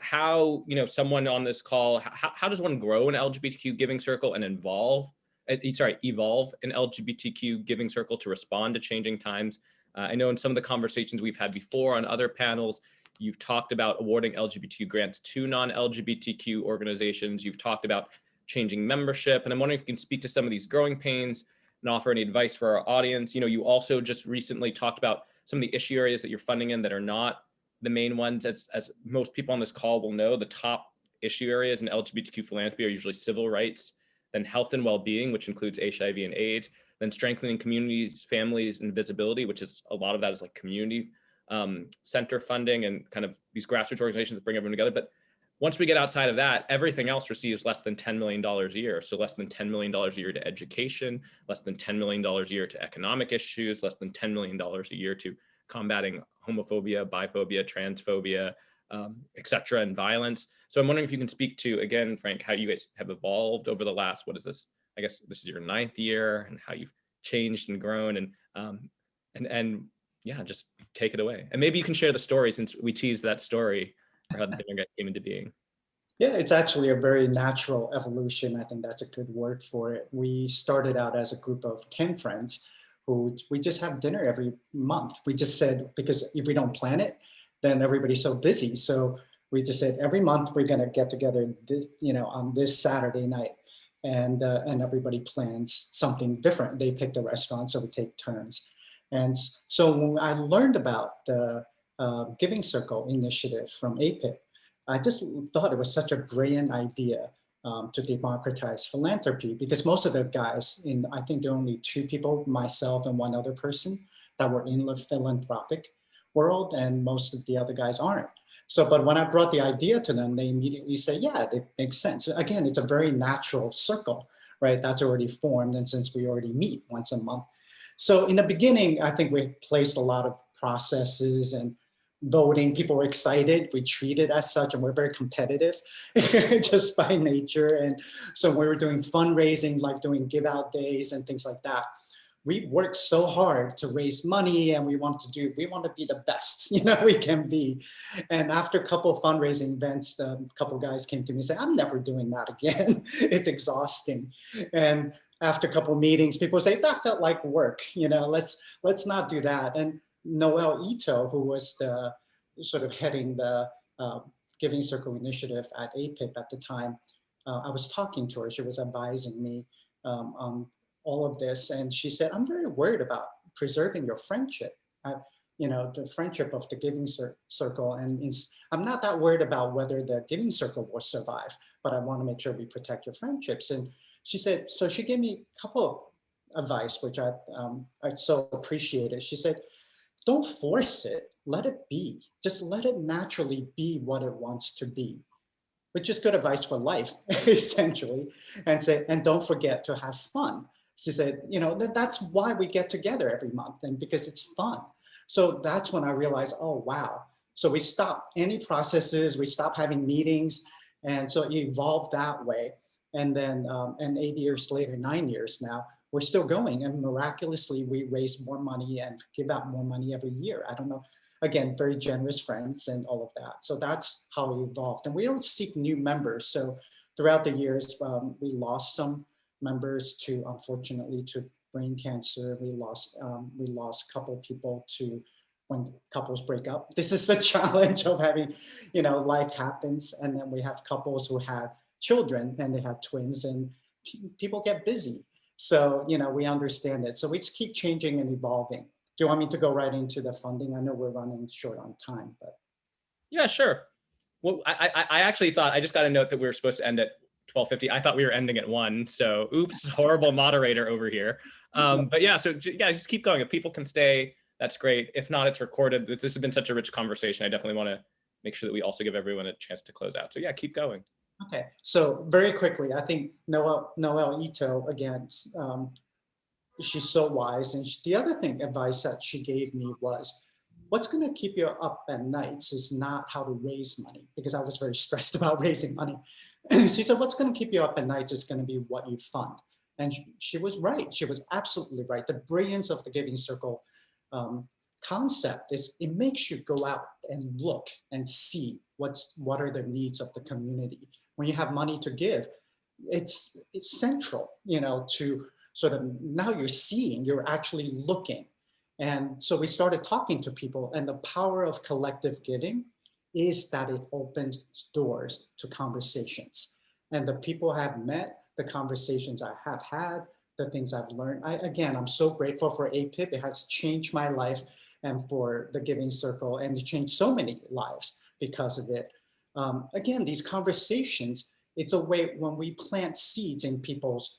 S2: how, someone on this call, how does one grow an LGBTQ giving circle and evolve an LGBTQ giving circle to respond to changing times? I know in some of the conversations we've had before on other panels, you've talked about awarding LGBTQ grants to non-LGBTQ organizations. You've talked about changing membership. And I'm wondering if you can speak to some of these growing pains and offer any advice for our audience. You also just recently talked about some of the issue areas that you're funding in that are not the main ones. As most people on this call will know, the top issue areas in LGBTQ philanthropy are usually civil rights, then health and well-being, which includes HIV and AIDS, then strengthening communities, families, and visibility, which is a lot of that is like community center funding and kind of these grassroots organizations that bring everyone together. But once we get outside of that, everything else receives less than $10 million a year. So less than $10 million a year to education, less than $10 million a year to economic issues, less than $10 million a year to combating homophobia, biphobia, transphobia, et cetera, and violence. So I'm wondering if you can speak to, again, Frank, how you guys have evolved over the last, what is this? I guess this is your 9th year, and how you've changed and grown, and yeah, just take it away. And maybe you can share the story, since we teased that story or how the dinner came into being?
S4: Yeah, it's actually a very natural evolution. I think that's a good word for it. We started out as a group of 10 friends who we just have dinner every month. We just said, because if we don't plan it, then everybody's so busy. So we just said every month we're going to get together, on this Saturday night, and everybody plans something different. They pick the restaurant, so we take turns. And so when I learned about the Giving Circle initiative from AAPIP, I just thought it was such a brilliant idea to democratize philanthropy, because most of the guys, I think there are only 2 people, myself and one other person, that were in the philanthropic world, and most of the other guys aren't. So, but when I brought the idea to them, they immediately say, yeah, it makes sense. Again, it's a very natural circle, right? That's already formed, and since we already meet once a month. So in the beginning, I think we placed a lot of processes and voting. People were excited. We treat it as such, and we're very competitive just by nature. And so we were doing fundraising, like doing give out days and things like that. We worked so hard to raise money, and we want to be the best, we can be. And after a couple of fundraising events, a couple of guys came to me and said, I'm never doing that again. It's exhausting. And after a couple of meetings, people say, that felt like work, let's not do that. And Noelle Ito, who was the sort of heading the Giving Circle initiative at AAPIP at the time, I was talking to her. She was advising me on all of this, and she said, "I'm very worried about preserving your friendship. The friendship of the Giving Circle, and I'm not that worried about whether the Giving Circle will survive, but I want to make sure we protect your friendships." And she said, so she gave me a couple of advice, which I so appreciated. She said, don't force it, let it be. Just let it naturally be what it wants to be, which is good advice for life, essentially. And don't forget to have fun. She said, that's why we get together every month, and because it's fun. So that's when I realized, oh, wow. So we stopped any processes, we stopped having meetings. And so it evolved that way. And then, and 8 years later, 9 years now, we're still going, and miraculously we raise more money and give out more money every year. I don't know, again, very generous friends and all of that. So that's how we evolved. And we don't seek new members. So throughout the years, we lost some members to, unfortunately, to brain cancer. We lost a couple of people to when couples break up. This is the challenge of having, life happens. And then we have couples who have children and they have twins, and people get busy. So, we understand it. So we just keep changing and evolving. Do you want me to go right into the funding? I know we're running short on time, but.
S2: Yeah, sure. Well, I actually thought, I just got a note that we were supposed to end at 12:50. I thought we were ending at 1. So oops, horrible moderator over here. But yeah, so yeah, just keep going. If people can stay, that's great. If not, it's recorded. This has been such a rich conversation. I definitely want to make sure that we also give everyone a chance to close out. So yeah, keep going.
S4: Okay, so very quickly, I think Noelle Ito, again, she's so wise. And the other advice that she gave me was, what's going to keep you up at nights is not how to raise money, because I was very stressed about raising money. She said, what's going to keep you up at nights is going to be what you fund. And she was right. She was absolutely right. The brilliance of the Giving Circle concept is it makes you go out and look and see what are the needs of the community. When you have money to give, it's central, to sort of, now you're seeing, you're actually looking. And so we started talking to people, and the power of collective giving is that it opens doors to conversations. And the people I have met, the conversations I have had, the things I've learned. I'm so grateful for AAPIP. It has changed my life, and for the Giving Circle, and it changed so many lives because of it. Again, these conversations, it's a way when we plant seeds in people's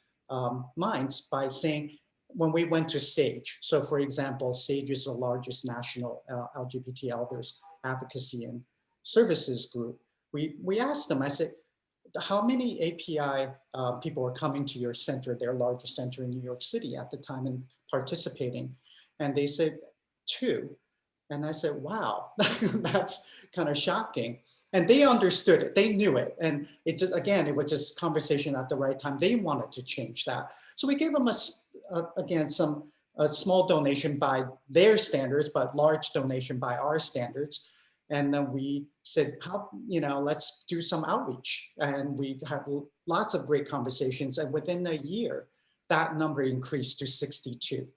S4: minds by saying, when we went to SAGE, so for example, SAGE is the largest national LGBT elders advocacy and services group. We asked them, I said, how many API people are coming to your center, their largest center in New York City at the time, and participating? And they said 2. And I said, wow, that's kind of shocking. And they understood it, they knew it. And it just, again, it was just conversation at the right time. They wanted to change that. So we gave them a small donation by their standards, but large donation by our standards. And then we said, let's do some outreach. And we had lots of great conversations. And within a year, that number increased to 62,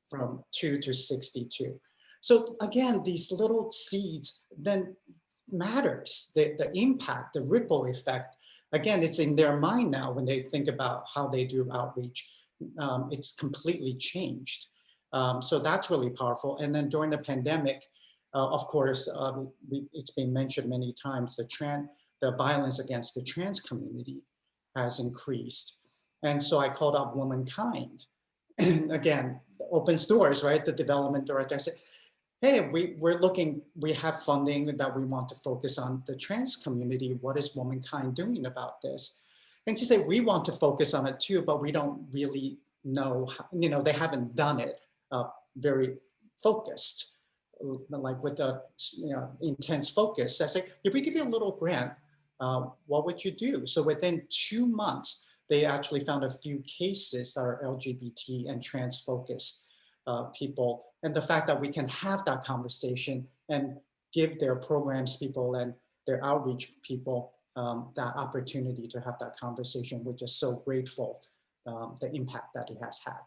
S4: from 2 to 62. So again, these little seeds then matters, the impact, the ripple effect. Again, it's in their mind now when they think about how they do outreach. It's completely changed. So that's really powerful. And then during the pandemic, of course, it's been mentioned many times, the violence against the trans community has increased. And so I called up Womankind. And again, opens doors, right? The development director, I said, hey, we have funding that we want to focus on the trans community. What is Womankind doing about this? And she said, we want to focus on it too, but we don't really know, they haven't done it very focused, like with the intense focus. I said, if we give you a little grant, what would you do? So within 2 months, they actually found a few cases that are LGBT and trans focused people. And the fact that we can have that conversation and give their programs people and their outreach people that opportunity to have that conversation, we're just so grateful the impact that it has had.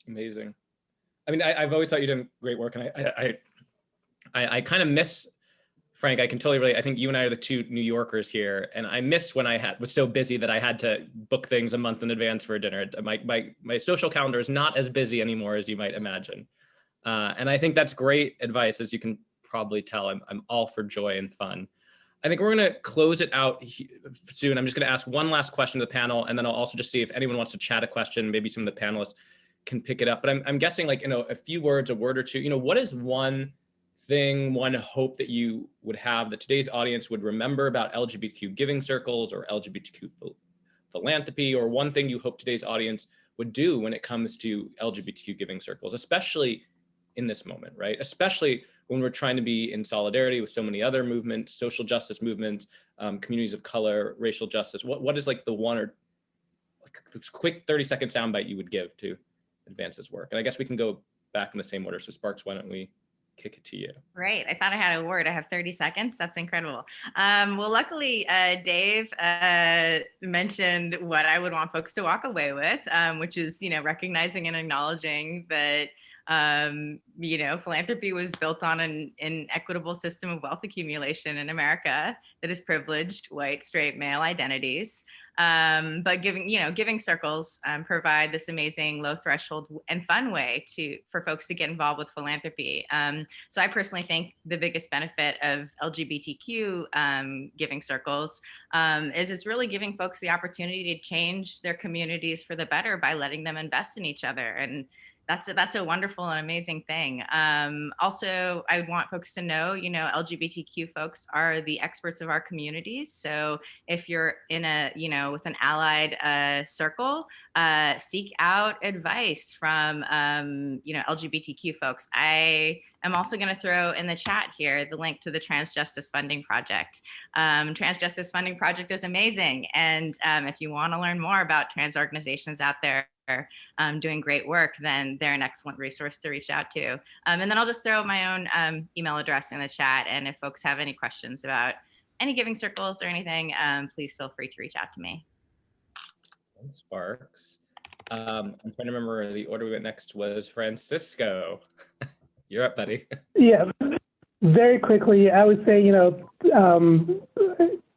S2: Amazing. I mean, I've always thought you did great work, and I kind of miss, Frank, I can totally relate. I think you and I are the two New Yorkers here, and I miss when I was so busy that I had to book things a month in advance for a dinner. My social calendar is not as busy anymore as you might imagine. And I think that's great advice. As you can probably tell, I'm all for joy and fun. I think we're going to close it out soon. I'm just going to ask one last question to the panel, and then I'll also just see if anyone wants to chat a question. Maybe some of the panelists can pick it up. But I'm guessing, like, a few words, a word or two. What is one thing, one hope that you would have that today's audience would remember about LGBTQ giving circles or LGBTQ philanthropy, or one thing you hope today's audience would do when it comes to LGBTQ giving circles, especially in this moment, right? Especially when we're trying to be in solidarity with so many other movements, social justice movements, communities of color, racial justice. What is like the one or this quick 30-second soundbite you would give to advance this work? And I guess we can go back in the same order. So Sparks, why don't we kick it to you?
S3: Great. I thought I had a word. I have 30 seconds. That's incredible. Well, luckily, Dave mentioned what I would want folks to walk away with, which is, recognizing and acknowledging that philanthropy was built on an equitable system of wealth accumulation in America that is privileged white, straight, male identities. But giving circles provide this amazing low threshold and fun way for folks to get involved with philanthropy. So I personally think the biggest benefit of LGBTQ giving circles is it's really giving folks the opportunity to change their communities for the better by letting them invest in each other. And that's a wonderful and amazing thing. Also, I want folks to know, LGBTQ folks are the experts of our communities. So if you're in with an allied circle, seek out advice from, LGBTQ folks. I am also going to throw in the chat here the link to the Trans Justice Funding Project. Trans Justice Funding Project is amazing. And if you want to learn more about trans organizations out there doing great work, then they're an excellent resource to reach out to. And then I'll just throw my own email address in the chat. And if folks have any questions about any giving circles or anything, please feel free to reach out to me.
S2: Sparks. I'm trying to remember the order we went next was Francisco. You're up, buddy.
S6: Yeah, very quickly, I would say,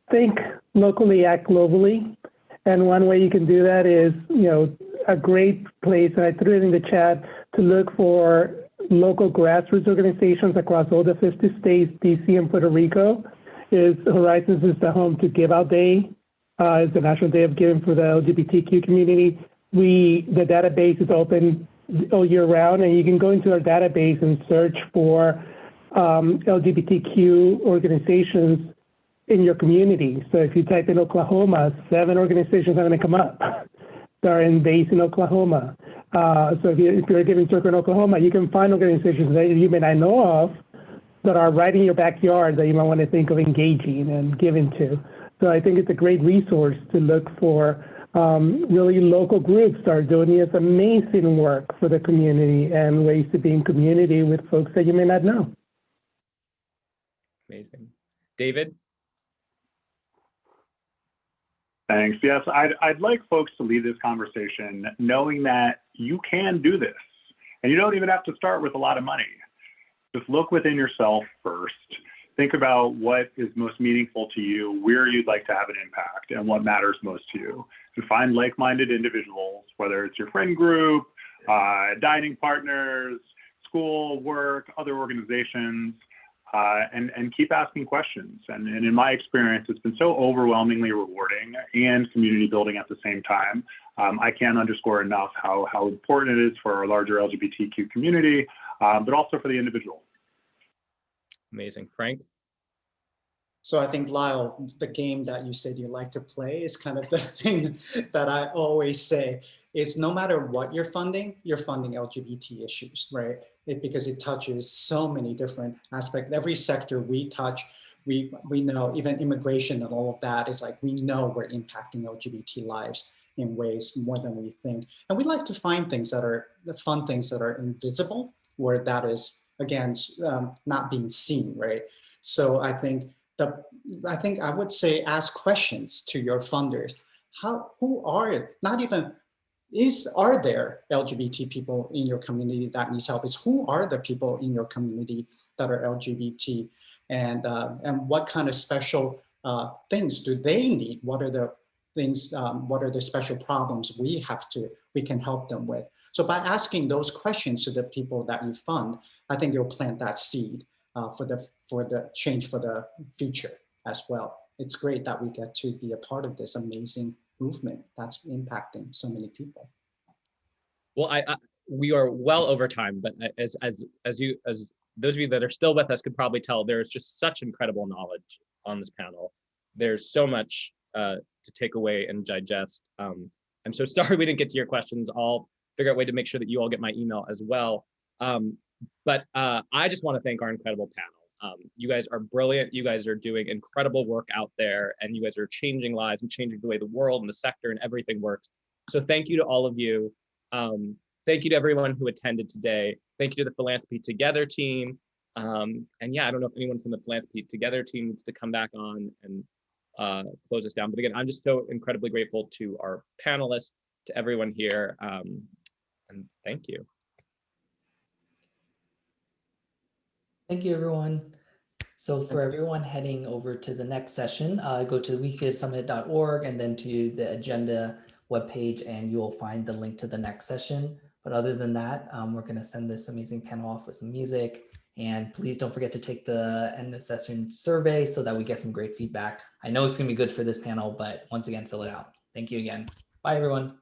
S6: think locally, act globally. And one way you can do that is, a great place, and I threw it in the chat, to look for local grassroots organizations across all the 50 states, DC and Puerto Rico. Horizons is the home to Give Out Day. It's the National Day of Giving for the LGBTQ community. The database is open all year round, and you can go into our database and search for LGBTQ organizations in your community. So if you type in Oklahoma, 7 organizations are going to come up that are based in Oklahoma. So if you're a giving circle in Oklahoma, you can find organizations that you may not know of that are right in your backyard that you might want to think of engaging and giving to. So I think it's a great resource to look for really local groups that are doing this amazing work for the community and ways to be in community with folks that you may not know.
S2: Amazing. David?
S5: Thanks. Yes, I'd like folks to leave this conversation knowing that you can do this. And you don't even have to start with a lot of money. Just look within yourself first. Think about what is most meaningful to you, where you'd like to have an impact, and what matters most to you. And find like-minded individuals, whether it's your friend group, dining partners, school, work, other organizations, and keep asking questions. And in my experience, it's been so overwhelmingly rewarding and community building at the same time. I can't underscore enough how important it is for our larger LGBTQ community, but also for the individual.
S2: Amazing. Frank?
S4: So I think, Lyle, the game that you said you like to play is kind of the thing that I always say is no matter what you're funding LGBT issues, right? Because it touches so many different aspects. Every sector we touch, we know, even immigration and all of that is like, we know we're impacting LGBT lives in ways more than we think. And we like to find things that are, the fun things that are invisible, where that is, again, not being seen, right? So I think I would say ask questions to your funders. Who are, not even, are there LGBT people in your community that needs help? It's who are the people in your community that are LGBT, and what kind of special things do they need? What are the things, what are the special problems we can help them with? So by asking those questions to the people that you fund, I think you'll plant that seed for the change for the future as well. It's great that we get to be a part of this amazing movement that's impacting so many people.
S2: Well, we are well over time, but as those of you that are still with us could probably tell, there's just such incredible knowledge on this panel. There's so much to take away and digest. I'm so sorry we didn't get to your questions. I'll figure out a way to make sure that you all get my email as well. But I just want to thank our incredible panel. You guys are brilliant. You guys are doing incredible work out there, and you guys are changing lives and changing the way the world and the sector and everything works. So thank you to all of you. Thank you to everyone who attended today. Thank you to the Philanthropy Together team. And yeah, I don't know if anyone from the Philanthropy Together team needs to come back on and close us down. But again, I'm just so incredibly grateful to our panelists, to everyone here, and thank you.
S1: Thank you, everyone. So for everyone heading over to the next session, go to wecovesummit.org and then to the agenda webpage, and you will find the link to the next session. But other than that, we're going to send this amazing panel off with some music. And please don't forget to take the end of session survey so that we get some great feedback. I know it's going to be good for this panel, but once again, fill it out. Thank you again. Bye, everyone.